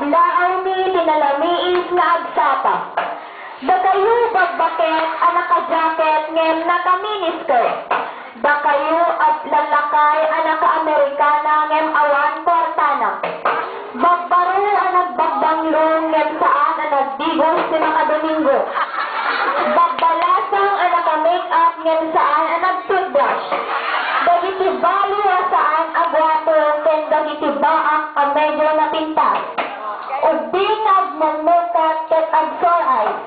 Aglaaw ni tinalamiis nga agsapa. Dakayo bagbaket ang naka-jacket ngem naka-miniskirt. Dakayo at lalakay ang naka-Amerikana ngem awan kwartana. Bagbaro ang nagbagbanglo ngem saan ang nagdigos si mga Domingo. Bagbalasang ang naka-make-up ngem saan ang nag-toothbrush. Dagiti balo saan agwato ken dagiti baak ang medyo napintas. Ubing agmumukat ket agsor eyes.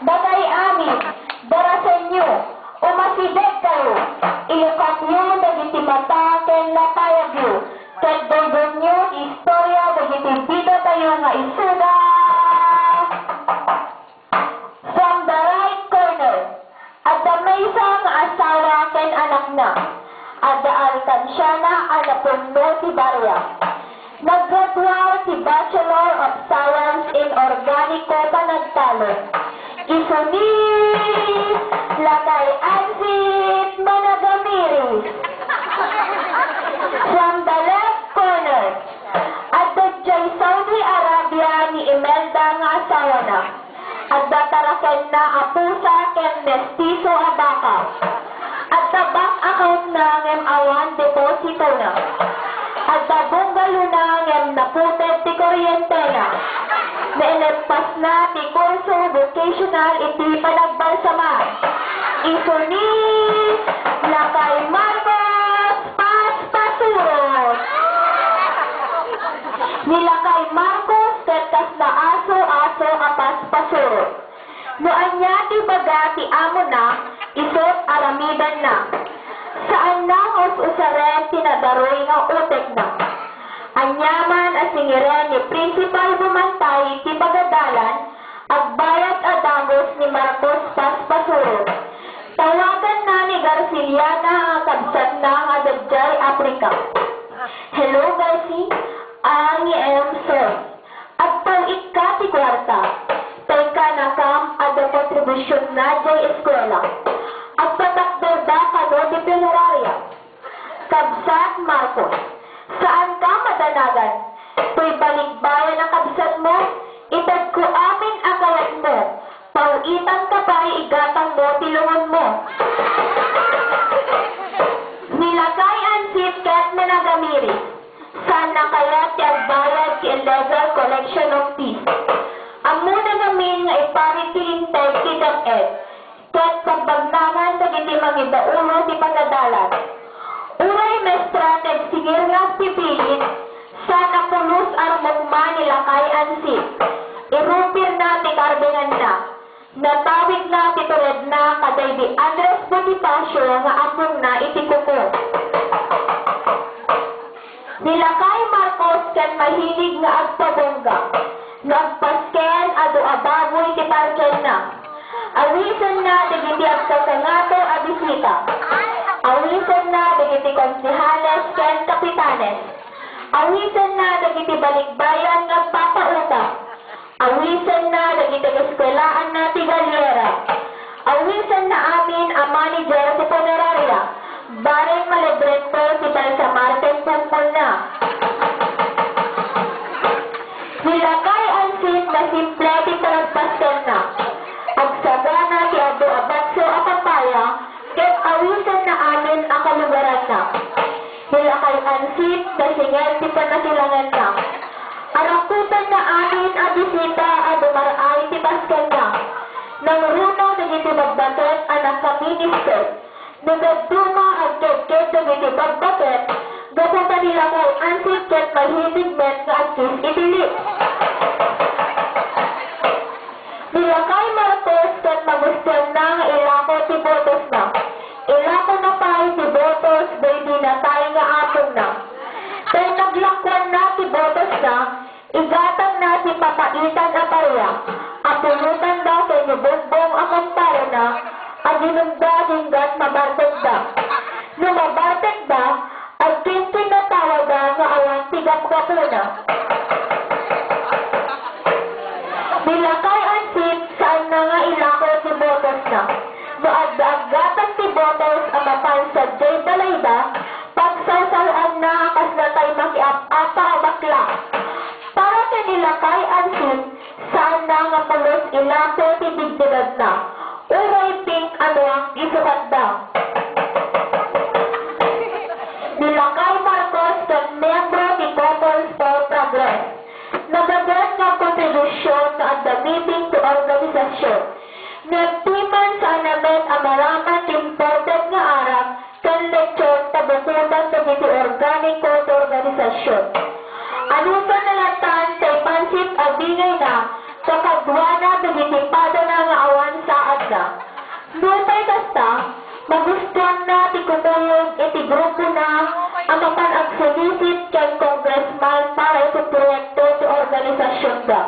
Bagay amin, darasan nyo, umasideg kayo. Ilukat nyo dagiti mata ken napayag nyo. Ket dogon nyo istorya dagiti bida tayo nga isuga. From the right corner, at the maysa nga asawa ken anak na. At the alkansyana ang napuno si Barya. Naggraduate si Bachelor of Science in Organico Panagtalo. Isuni Lakay Ansit Managamiris. From the left corner, at the Saudi Arabia ni Imelda nga asawa na. At dataraken na apusa ken mestizo abaka. At the bank account na ngem awan deposito na. At the bungalo na ngem naputed ti kuryente na. Nailagpas na ti kurso vocational iti panagbalsama. Isuni Lakay Marcos Paspasurot. Nilakay Marcos ket na aso apas pasurot. Noan niya ti baga ti amo na isot aramidan na. Saan na usaren tinadaroy nga utek na. Anyaman asingiren ni Principal bumantay ti bagadalan agbayad adagos ni Marcos Paspasuro. Tawagan na ni Garciliana ang kabsat na nga dadjay Africa. Hello Garci, I am sir. At pag ka ti kwarta, tengka na kam ada kontribusyon na jay eskwela. At patakder da kano di Penoraria. Kabsat Marcos, saan ka madanagan? Tuy balikbayan ang kabsat mo, itag ko amin akawat mo. Pauitan ka pa igatang mo tilungan mo. Nilakay ang sitkat Managamiri. Saan na kaya ti agbayad ti illegal collection of fees? Ang muna namin nga ipariti integ ti DepEd. Ket pagbagnaman dagiti mangidaulo ti pagadalan. Uray mestra ket sigir nga pipilit sa napulos armugma nilakay ansit. Irupir na ti karbengan na. Natawid na ti tulad na kaday di Andres Bonifacio nga among na iti kuko. Nilakay Marcos ken mahilig nga agpabongga. Nagpasken adu ababoy ti parken na. Awisan na dagiti agkakangato a bisita. Awisan na dagiti konsehales ken kapitanes. Awisan na dagiti balikbayan nga papauta. Awisan na dagiti eskwelaan na ti galyera. Awisan na amin ang manager si Poneraria. Bareng malibreto si Balsa Martin Pungkol na. Nilakay ang sit na simple ti talagpasken na. Agsagana ti ado abatso a papaya, ket awisan na amin ang kalugaran na. Nilakay ang sit na singel ti panasilangan na. Arakutan na amin a bisita a dumaray ti pasken na. Nang runo dagiti magbaket anak ka miniskirt. Nagaduma at ket dagiti magbaket. Gapon nilakay ang sit ket mahilig men nga agkis itili. Nilakay Marcos ket magustuhan na nga ilako ti botos na. Ilako na tayo ti botos, baby na tayo nga atong na. Tayo naglakwan na ti botos na, igatang na ti papaitan a parya. Apulutan daw kay ni Bongbong akong paro na, aginumda hinggat mabarteg da. No mabarteg da, ay kinti na tawaga nga awan tigap-gapo na. Nilakay ang sit saan na nga ilako ti botos na. No agdagatan ti botos ang mapan sa J. Balayda, pagsawsalaan na akas na tayo makiap-apa bakla. Para kanila Lakay Ansin, saan na nga pulos ilako tidigdigad na, uray pink ano ang isukat daw. Ni Lakay Marcos kag miyembro ni Couples for Progress. Nagagat nga kontribusyon na ang meeting to organisasyon. Nagtiman sa anamen ang maraman important nga arang kan leksyon tabukutan sa dito organiko sa organisasyon. Anusan na latan kay pansit abingay na kakagwa na bigitipada na nga awan saad na. Nupay kasta, magustuhan na ti kumuyog iti grupo na ang mapanagsulisit kay congressman para sa proyekto sa organisasyon da.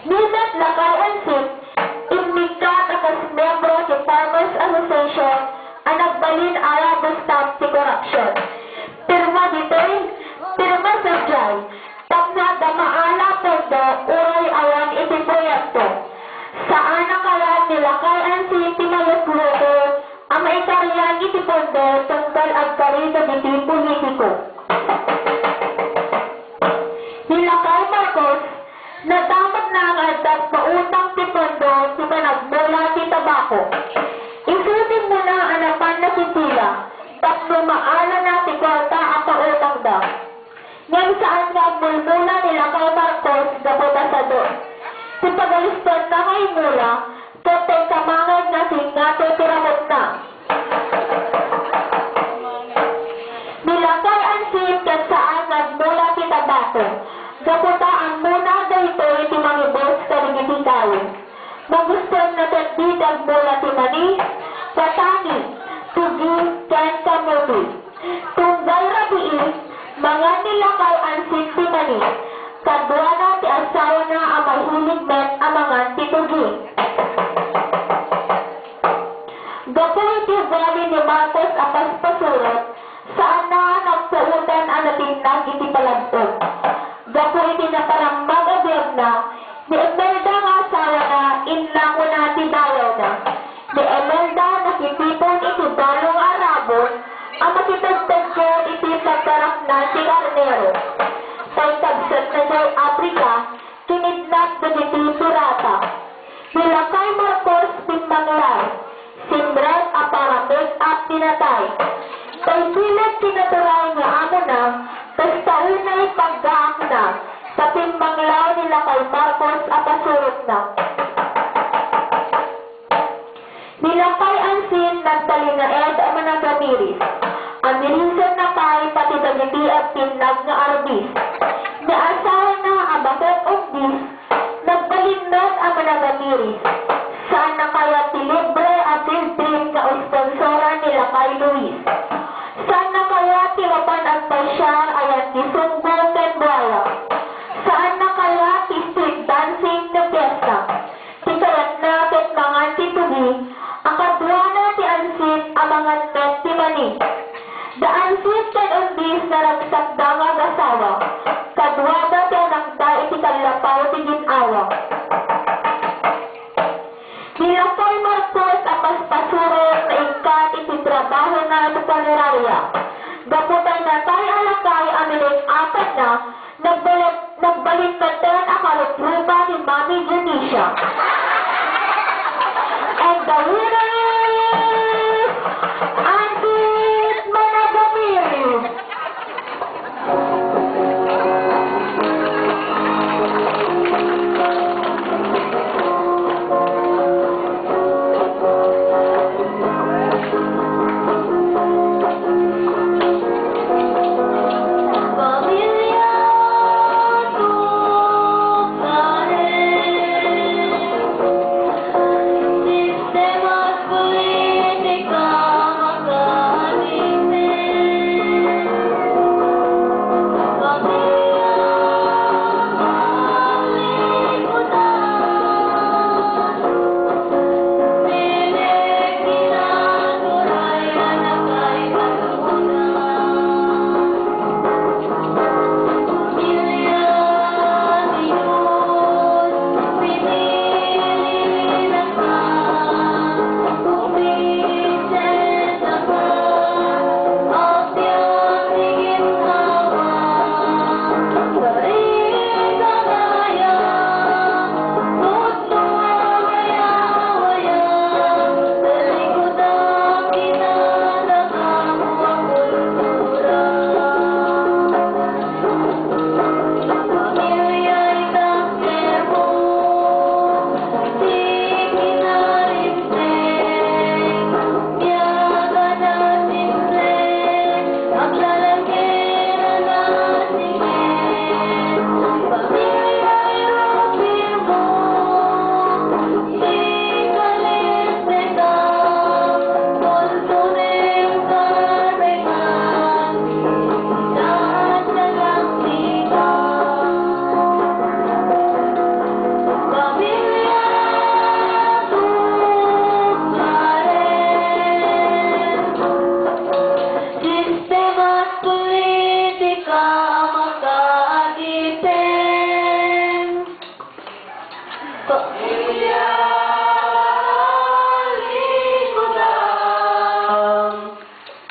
Nimet Lakay Ansin, imbikat akas membro si Farmers Association ang nagbalin ara stop si corruption. Pirma dito'y, pirma sa jay, tapna damaala pondo uray awan iti proyekto. Saan na kaya ni Lakay Ansin timayot-luto ang maikaryan iti pondo tungkol agkarito diti politiko. Ni Lakay Marcos, nadamat na ang adat mautang ti pondo si panagmula ti tabako. Isutin mo na anapan na si Tila, tapno maala na ti kwarta ang pautang daw. Ngayon saan nga mulmula ni Lakay Marcos dapat sa doon. Si pagalistan na kay mula, toto'y kamangad na singato tiramot na. Ni Lakay Ansin kat saan nagmula ti tabako. Gaputa ang muna dahito iti mangibos karigiti kawin. Magustuhan na tagbidag mula ti mani, katani, tugi, ken kamuti. Tunggal rabii, mga ni Lakay Ansin ti mani, kadwa na ti asawa na ang mahilig met amangan ti tugi. Gapu iti gali ni Marcos apas pasurot, saan na nagpuutan ang natinag iti palagpog. Gapu iti naparambag abiyag na, ni Emelda nga asawa na, inlango na ti dayaw na. Ni Emelda nakitipon iti balong arabon, ang makitagtag ko iti pagkarak na ti Arnero. Kay tagsat na daw Afrika, kinidnap na iti Pirata. Ni Lakay Marcos pinmanglay, simbrek aparamig at tinatay. Kay silat tinaturay nga amo na, basta unay paggaak na, sa pimbanglaw nila kay Marcos at asurot na. Nilakay Ansin nagtalinaed ang managamiris. Ang nilisan na kay pati dagiti at tinag nga arbis. Naasawa na ang bakit of this, nagbalinod ang managamiris. Saan na kaya tilibre at siltrin ka o sponsora nila kay Luis. Saan na kaya tilapan ang pasyar ayan ni Sunggong Kenbuaya. Saan na kaya ti street dancing na piyesta. Tikayat na ket mga titugi, ang kadwa na ti Ansin ang mga net ti mani. The Ansin ken on this naragsak da nga gasawa. Kadwa da ti anagda iti kalapaw ti ginawa. Nilakay Marcos apas pasurot na ikat iti trabaho na ito panerarya. Gaputay na tayo alakay amiling apat na nagbalit na ten akarupruba ni Mami Janisha. And the winner is Ansin Managamiris. Sistema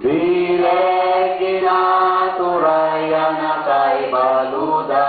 Bileg ginaturayan na kay baluda,